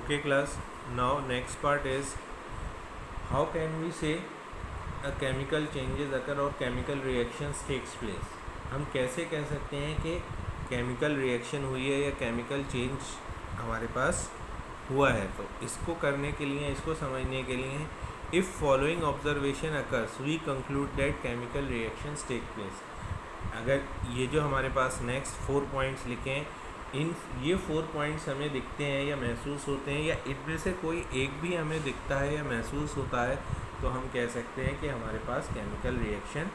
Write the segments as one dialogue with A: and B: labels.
A: Okay class, now next part is how can we say a chemical changes occur or chemical reactions takes place. हम कैसे कह सकते हैं कि chemical reaction हुई है या केमिकल चेंज हमारे पास हुआ है. तो इसको करने के लिए, इसको समझने के लिए, if following observation occurs we conclude that chemical reactions take place. अगर ये जो हमारे पास नेक्स्ट 4 पॉइंट्स लिखे हैं, इन ये 4 पॉइंट्स हमें दिखते हैं या महसूस होते हैं या इनमें से कोई एक भी हमें दिखता है या महसूस होता है, तो हम कह सकते हैं कि हमारे पास केमिकल रिएक्शन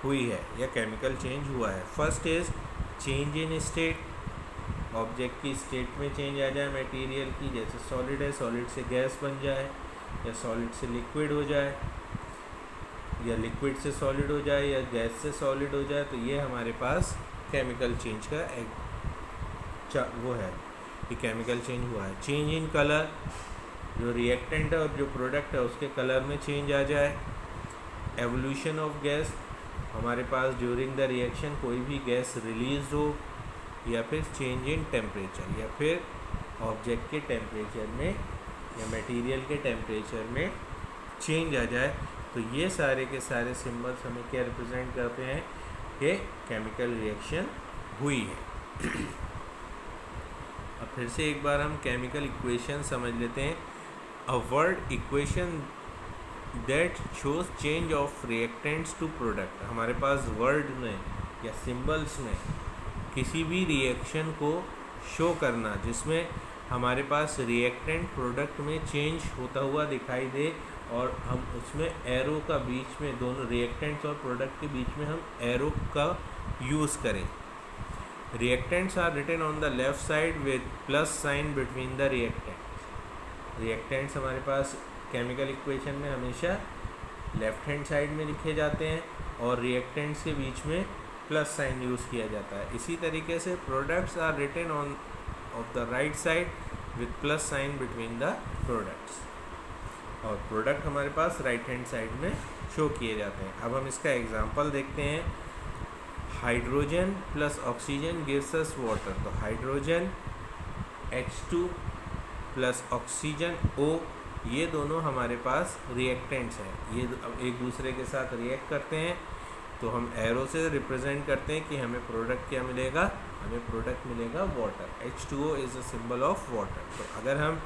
A: हुई है या केमिकल चेंज हुआ है. First is change in state. Object की स्टेट में चेंज आ जाए मटेरियल की, जैसे सॉलिड है, सॉलिड से गैस बन जाए या सॉलिड से लिक्विड हो जाए या लिक्विड से सॉलिड हो जाए या गैस से सॉलिड हो जाए, तो ये हमारे पास केमिकल चेंज का एक वो है कि केमिकल चेंज हुआ है. चेंज इन कलर, जो रिएक्टेंट है और जो प्रोडक्ट है उसके कलर में चेंज आ जाए. एवोल्यूशन ऑफ गैस, हमारे पास ड्यूरिंग द रिएक्शन कोई भी गैस रिलीज हो, या फिर चेंज इन टेम्परेचर, या फिर ऑब्जेक्ट के टेम्परेचर में या मटेरियल के टेम्परेचर में चेंज आ जाए. तो ये सारे के सारे सिम्बल्स हमें क्या रिप्रेजेंट करते हैं कि केमिकल रिएक्शन हुई है. अब फिर से एक बार हम केमिकल इक्वेशन समझ लेते हैं. A word equation that shows change of reactants to product. हमारे पास वर्ड में या सिंबल्स में किसी भी रिएक्शन को शो करना जिसमें हमारे पास रिएक्टेंट प्रोडक्ट में चेंज होता हुआ दिखाई दे, और हम उसमें एरो का बीच में, दोनों रिएक्टेंट्स और प्रोडक्ट के बीच में हम एरो का यूज़ करें. Reactants are written on the left side with plus sign between the reactants. Reactants हमारे पास केमिकल इक्वेशन में हमेशा लेफ्ट हैंड साइड में लिखे जाते हैं और रिएक्टेंट्स के बीच में प्लस साइन यूज़ किया जाता है. इसी तरीके से products are written on of the right side with plus sign between the products, और प्रोडक्ट हमारे पास राइट हैंड साइड में शो किए जाते हैं. अब हम इसका एग्जांपल देखते हैं. Hydrogen plus oxygen gives us water. तो hydrogen H2 plus oxygen O, ये दोनों हमारे पास रिएक्टेंट्स हैं. ये एक दूसरे के साथ रिएक्ट करते हैं, तो हम एरो से रिप्रेजेंट करते हैं कि हमें प्रोडक्ट क्या मिलेगा. हमें प्रोडक्ट मिलेगा water. H2O is a symbol of water. तो अगर हम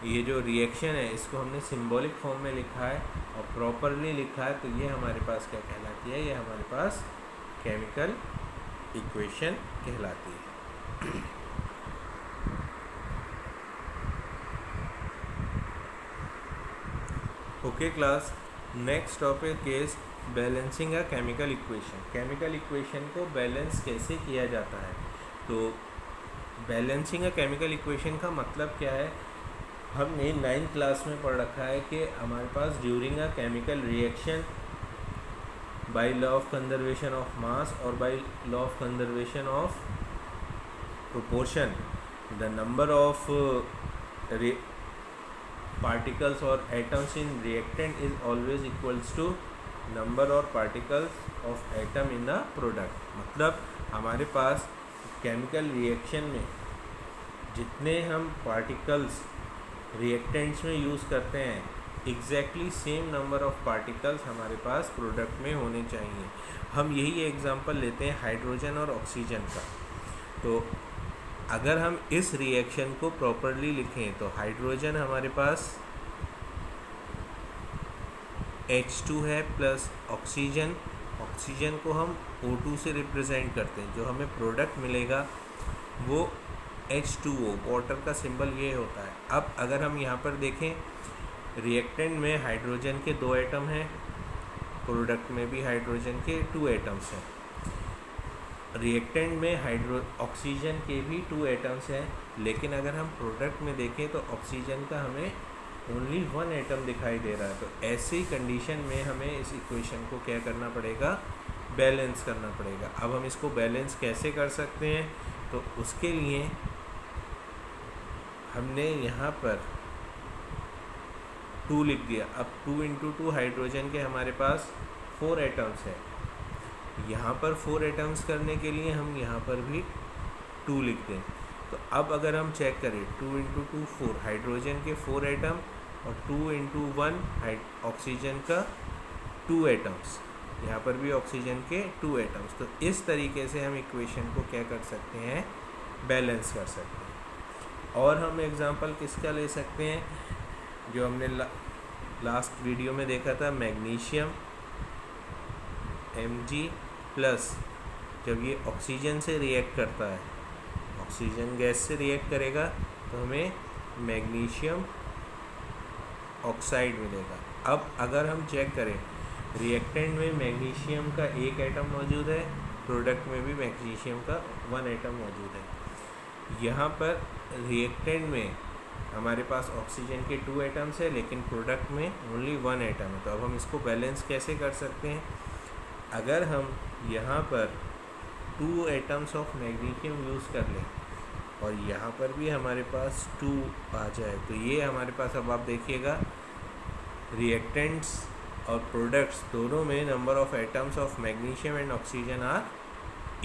A: ये जो रिएक्शन है इसको हमने सिंबॉलिक फॉर्म में लिखा है और प्रॉपरली लिखा है, तो ये हमारे पास क्या कहलाती है, ये हमारे पास केमिकल इक्वेशन कहलाती है. Okay class, next topic is balancing a chemical equation. Chemical equation को बैलेंस कैसे किया जाता है. तो बैलेंसिंग अ केमिकल इक्वेशन का मतलब क्या है, हमने 9th क्लास में पढ़ रखा है कि हमारे पास during a chemical reaction by law of conservation of mass or by law of conservation of proportion, the number of particles or atoms in reactant is always equals to number or particles of atom in the product. मतलब हमारे पास chemical reaction में जितने हम particles reactants में use करते हैं, exactly same number of particles हमारे पास product में होने चाहिए. हम यही एग्जांपल लेते हैं हाइड्रोजन और ऑक्सीजन का. तो अगर हम इस रिएक्शन को प्रॉपरली लिखें तो हाइड्रोजन हमारे पास H2 है प्लस ऑक्सीजन. ऑक्सीजन को हम O2 से रिप्रेजेंट करते हैं. जो हमें प्रोडक्ट मिलेगा वो H2O, वाटर का सिंबल ये होता है. अब अगर हम यहाँ पर देखें, रिएक्टेंट में हाइड्रोजन के 2 एटम हैं, प्रोडक्ट में भी हाइड्रोजन के 2 एटम्स हैं. रिएक्टेंट में ऑक्सीजन के भी 2 एटम्स हैं, लेकिन अगर हम प्रोडक्ट में देखें तो ऑक्सीजन का हमें ओनली 1 एटम दिखाई दे रहा है. तो ऐसी कंडीशन में हमें इस इक्वेशन को क्या करना पड़ेगा, बैलेंस करना पड़ेगा. अब हम इसको बैलेंस कैसे कर सकते हैं, तो उसके लिए हमने यहाँ पर 2 लिख दिया. अब 2 × 2 हाइड्रोजन के हमारे पास 4 एटम्स हैं. यहाँ पर 4 एटम्स करने के लिए हम यहाँ पर भी 2 लिख दें. तो अब अगर हम चेक करें 2 इंटू 2 4, हाइड्रोजन के 4 एटम और 2 इंटू 1 ऑक्सीजन का 2 एटम्स, यहाँ पर भी ऑक्सीजन के 2 एटम्स। तो इस तरीके से हम इक्वेशन को क्या कर सकते हैं, बैलेंस कर सकते हैं। और हम एग्जांपल किसका ले सकते हैं, जो हमने लास्ट वीडियो में देखा था, मैग्नीशियम Mg प्लस, जब ये ऑक्सीजन से रिएक्ट करता है, ऑक्सीजन गैस से रिएक्ट करेगा तो हमें मैग्नीशियम ऑक्साइड मिलेगा। अब अगर हम चेक करें, रिएक्टेंट में मैग्नीशियम का 1 एटम मौजूद है, प्रोडक्ट में भी मैग्नीशियम का 1 एटम मौजूद है। यहाँ पर रिएक्टेंट में हमारे पास ऑक्सीजन के 2 एटम्स है, लेकिन प्रोडक्ट में ओनली 1 एटम है। तो अब हम इसको बैलेंस कैसे कर सकते हैं, अगर हम यहाँ पर 2 एटम्स ऑफ मैग्नीशियम यूज़ कर लें और यहाँ पर भी हमारे पास 2 आ जाए, तो ये हमारे पास, अब आप देखिएगा, रिएक्टेंट्स और प्रोडक्ट्स दोनों में number of atoms of magnesium and oxygen are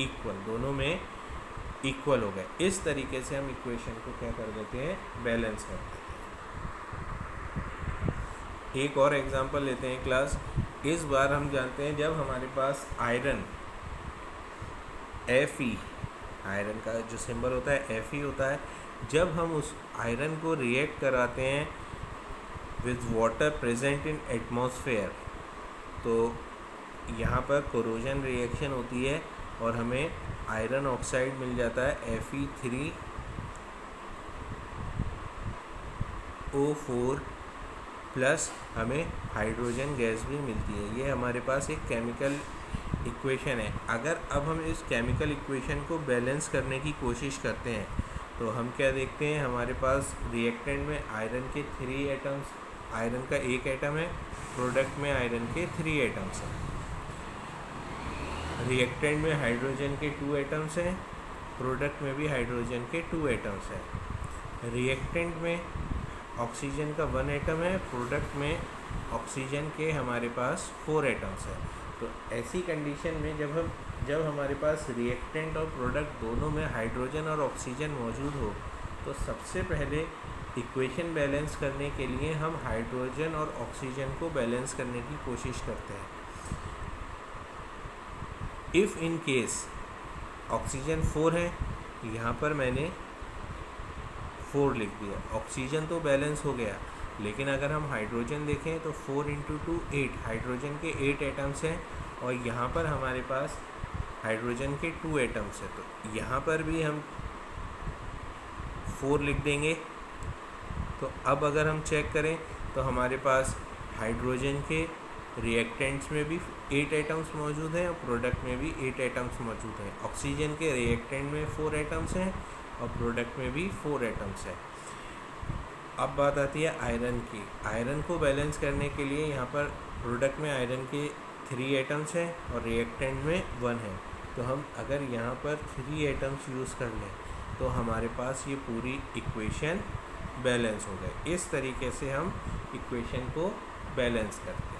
A: equal, दोनों में इक्वल हो गए। इस तरीके से हम इक्वेशन को क्या कर देते हैं, बैलेंस कर देते हैं। एक और एग्जांपल लेते हैं क्लास। इस बार हम जानते हैं, जब हमारे पास आयरन Fe, आयरन का जो सिंबल होता है Fe होता है, जब हम उस आयरन को रिएक्ट कराते हैं with water present in atmosphere, तो यहाँ पर कोरोजन रिएक्शन होती है और हमें आयरन ऑक्साइड मिल जाता है Fe3O4 प्लस हमें हाइड्रोजन गैस भी मिलती है। ये हमारे पास एक केमिकल इक्वेशन है। अगर अब हम इस केमिकल इक्वेशन को बैलेंस करने की कोशिश करते हैं तो हम क्या देखते हैं, हमारे पास रिएक्टेंट में आयरन के 3 एटम्स, आयरन का 1 एटम है, प्रोडक्ट में आयरन के 3 एटम्स हैं। रिएक्टेंट में हाइड्रोजन के 2 एटम्स हैं, प्रोडक्ट में भी हाइड्रोजन के 2 एटम्स हैं। रिएक्टेंट में ऑक्सीजन का 1 एटम है, प्रोडक्ट में ऑक्सीजन के हमारे पास 4 एटम्स हैं। तो ऐसी कंडीशन में जब हमारे पास रिएक्टेंट और प्रोडक्ट दोनों में हाइड्रोजन और ऑक्सीजन मौजूद हो, तो सबसे पहले इक्वेशन बैलेंस करने के लिए हम हाइड्रोजन और ऑक्सीजन को बैलेंस करने की कोशिश करते हैं। इफ़ इन केस ऑक्सीजन 4 है, यहाँ पर मैंने 4 लिख दिया, ऑक्सीजन तो बैलेंस हो गया। लेकिन अगर हम हाइड्रोजन देखें तो 4 इंटू 2 8, हाइड्रोजन के 8 एटम्स हैं और यहाँ पर हमारे पास हाइड्रोजन के 2 एटम्स हैं, तो यहाँ पर भी हम 4 लिख देंगे। तो अब अगर हम चेक करें तो हमारे पास हाइड्रोजन के रिएक्टेंट्स में भी 8 एटम्स मौजूद हैं और प्रोडक्ट में भी 8 एटम्स मौजूद हैं। ऑक्सीजन के रिएक्टेंट में 4 एटम्स हैं और प्रोडक्ट में भी 4 एटम्स हैं। अब बात आती है आयरन की। आयरन को बैलेंस करने के लिए यहाँ पर प्रोडक्ट में आयरन के 3 एटम्स हैं और रिएक्टेंट में 1 है। तो हम अगर यहाँ पर 3 एटम्स यूज़ कर लें तो हमारे पास ये पूरी इक्वेशन बैलेंस हो गई। इस तरीके से हम इक्वेशन को बैलेंस करते हैं।